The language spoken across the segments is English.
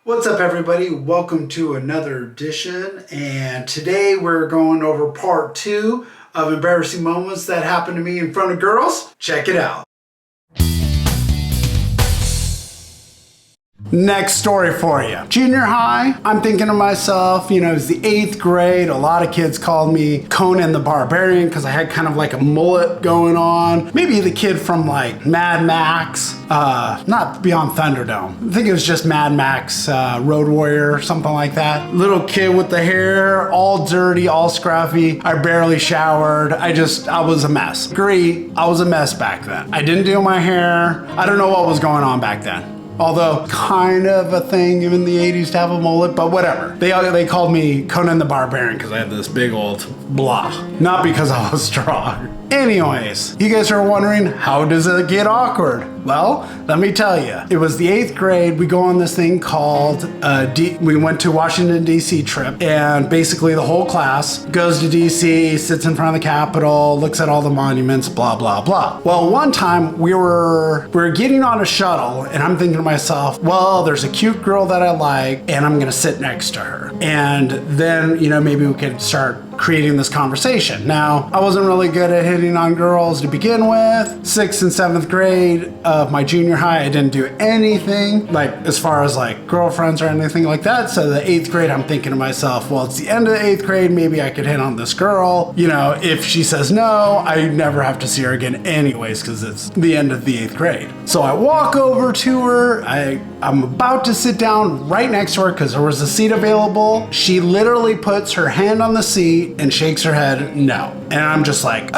What's up, everybody? Welcome to another edition, and today we're going over part 2 of embarrassing moments that happened to me in front of girls. Check it out. Next story for you. Junior high, I'm thinking to myself, it was the 8th grade. A lot of kids called me Conan the Barbarian because I had kind of like a mullet going on. Maybe the kid from like Mad Max, not Beyond Thunderdome. I think it was just Mad Max, Road Warrior, something like that. Little kid with the hair, all dirty, all scruffy. I barely showered. I was a mess. Agree, I was a mess back then. I didn't do my hair. I don't know what was going on back then. Although kind of a thing in the 80s to have a mullet, but whatever. They called me Conan the Barbarian because I had this big old blah. Not because I was strong. Anyways, you guys are wondering, how does it get awkward? Well, let me tell you. It was the 8th grade. We go on this thing called, we went to Washington, D.C. trip, and basically the whole class goes to D.C., sits in front of the Capitol, looks at all the monuments, blah, blah, blah. Well, one time we were getting on a shuttle, and I'm thinking to myself, well, there's a cute girl that I like, and I'm gonna sit next to her. And then, maybe we could start creating this conversation. Now, I wasn't really good at hitting on girls to begin with. 6th and 7th grade of my junior high, I didn't do anything like as far as like girlfriends or anything like that. So the 8th grade, I'm thinking to myself, well, it's the end of the 8th grade, maybe I could hit on this girl. If she says no, I never have to see her again anyways because it's the end of the 8th grade. So I walk over to her. I'm about to sit down right next to her because there was a seat available. She literally puts her hand on the seat and shakes her head no. And I'm just like,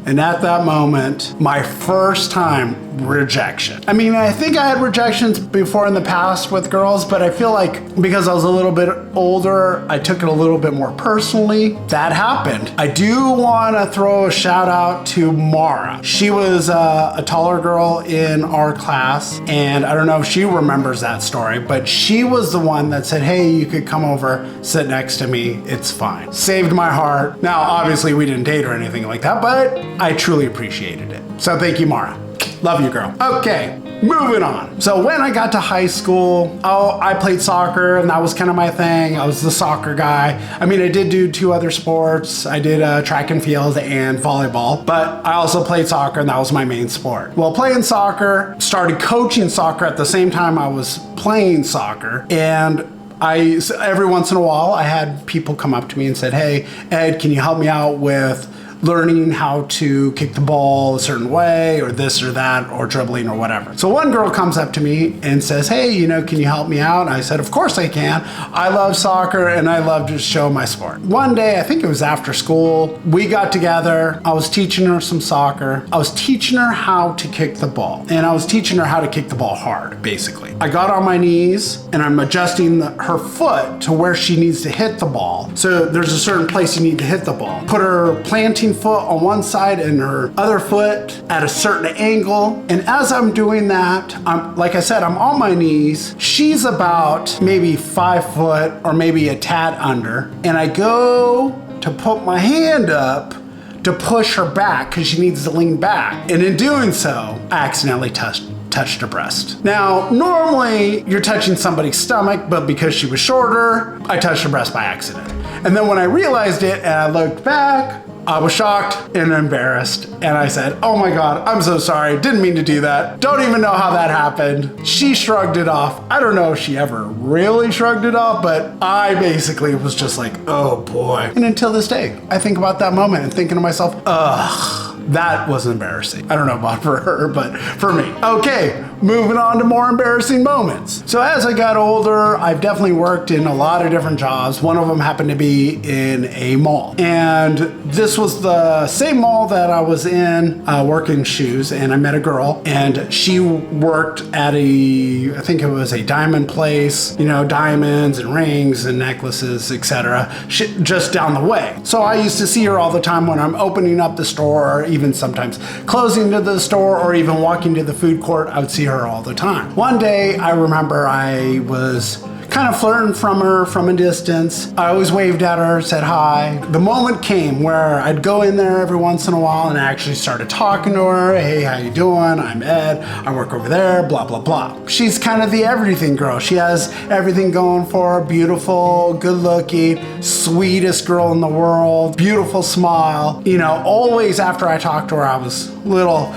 And at that moment, my first time rejection. I think I had rejections before in the past with girls, but I feel like because I was a little bit older, I took it a little bit more personally. That happened. I do want to throw a shout out to Mara. She was a taller girl in our class, and I don't know if she remembers that story, but she was the one that said, hey, you could come over, sit next to me, it's fine. Saved my heart. Now, obviously we didn't date or anything like that, but I truly appreciated it. So thank you, Mara. Love you, girl. Okay, moving on. So when I got to high school, I played soccer, and that was kind of my thing. I was the soccer guy. I did do 2 other sports. I did track and field and volleyball, but I also played soccer, and that was my main sport. Well, playing soccer, started coaching soccer at the same time I was playing soccer, and every once in a while, I had people come up to me and said, hey, Ed, can you help me out with learning how to kick the ball a certain way or this or that or dribbling or whatever. So one girl comes up to me and says, hey, can you help me out? And I said, of course I can. I love soccer and I love to show my sport. One day, I think it was after school, we got together. I was teaching her some soccer. I was teaching her how to kick the ball, and I was teaching her how to kick the ball hard, basically. I got on my knees and I'm adjusting her foot to where she needs to hit the ball. So there's a certain place you need to hit the ball. Put her planting foot on one side and her other foot at a certain angle. And as I'm doing that, like I said, I'm on my knees. She's about maybe 5 foot or maybe a tad under. And I go to put my hand up to push her back because she needs to lean back. And in doing so, I accidentally touched her breast. Now, normally you're touching somebody's stomach, but because she was shorter, I touched her breast by accident. And then when I realized it and I looked back, I was shocked and embarrassed, and I said, oh my God, I'm so sorry, didn't mean to do that. Don't even know how that happened. She shrugged it off. I don't know if she ever really shrugged it off, but I basically was just like, oh boy. And until this day, I think about that moment and thinking to myself, ugh. That was embarrassing. I don't know about for her, but for me. Okay, moving on to more embarrassing moments. So as I got older, I've definitely worked in a lot of different jobs. One of them happened to be in a mall. And this was the same mall that I was in working shoes, and I met a girl, and she worked at I think it was a diamond place, diamonds and rings and necklaces, etc., just down the way. So I used to see her all the time when I'm opening up the store, even sometimes closing to the store or even walking to the food court. I would see her all the time. One day, I remember I was kind of flirting from her from a distance. I always waved at her, said hi. The moment came where I'd go in there every once in a while and I actually started talking to her. Hey, how you doing? I'm Ed. I work over there, blah, blah, blah. She's kind of the everything girl. She has everything going for her. Beautiful, good looking, sweetest girl in the world, beautiful smile. You know, always after I talked to her, I was a little,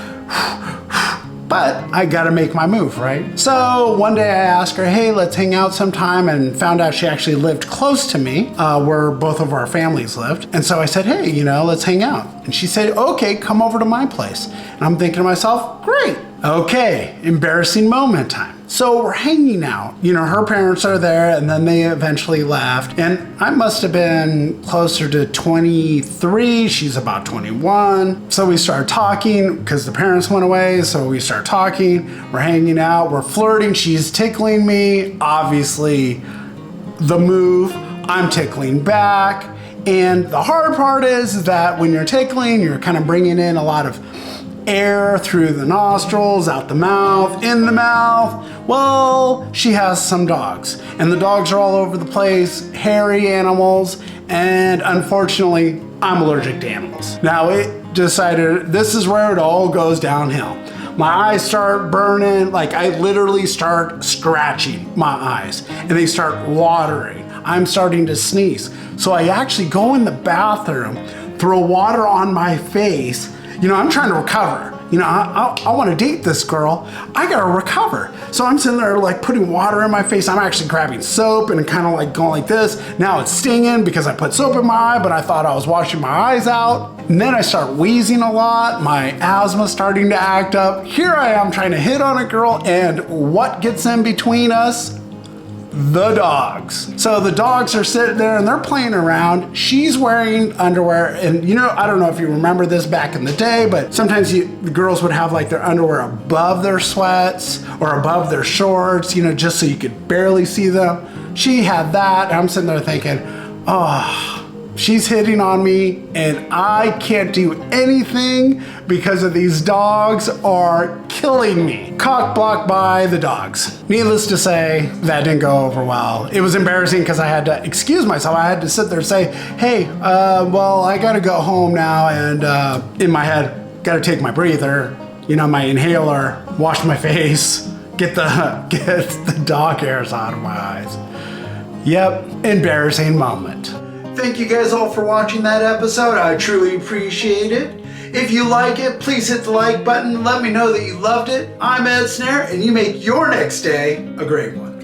but I gotta make my move, right? So one day I asked her, hey, let's hang out sometime, and found out she actually lived close to me, where both of our families lived. And so I said, hey, you know, let's hang out. And she said, okay, come over to my place. And I'm thinking to myself, great. Okay, embarrassing moment time. So we're hanging out. You know, her parents are there, and then they eventually left. And I must have been closer to 23. She's about 21. So we started talking because the parents went away. So we start talking. We're hanging out. We're flirting. She's tickling me. Obviously, the move. I'm tickling back. And the hard part is that when you're tickling, you're kind of bringing in a lot of air through the nostrils, out the mouth, in the mouth. Well, she has some dogs, and the dogs are all over the place, hairy animals, and unfortunately, I'm allergic to animals. Now, it decided this is where it all goes downhill. My eyes start burning, like I literally start scratching my eyes, and they start watering. I'm starting to sneeze. So I actually go in the bathroom, throw water on my face. You know, I'm trying to recover. You know, I want to date this girl. I gotta recover. So I'm sitting there like putting water in my face. I'm actually grabbing soap and kind of like going like this. Now it's stinging because I put soap in my eye, but I thought I was washing my eyes out. And then I start wheezing a lot. My asthma's starting to act up. Here I am trying to hit on a girl, and what gets in between us? The dogs. So the dogs are sitting there and they're playing around. She's wearing underwear, and you know, I don't know if you remember this back in the day, but sometimes the girls would have like their underwear above their sweats or above their shorts, you know, just so you could barely see them. She had that, and I'm sitting there thinking, oh, she's hitting on me and I can't do anything because of these dogs are killing me. Cock blocked by the dogs. Needless to say, that didn't go over well. It was embarrassing because I had to excuse myself. I had to sit there and say, hey, well, I gotta go home now, and in my head, gotta take my breather, you know, my inhaler, wash my face, get the dog hairs out of my eyes. Yep, embarrassing moment. Thank you guys all for watching that episode. I truly appreciate it. If you like it, please hit the like button. Let me know that you loved it. I'm Ed Snare, and you make your next day a great one.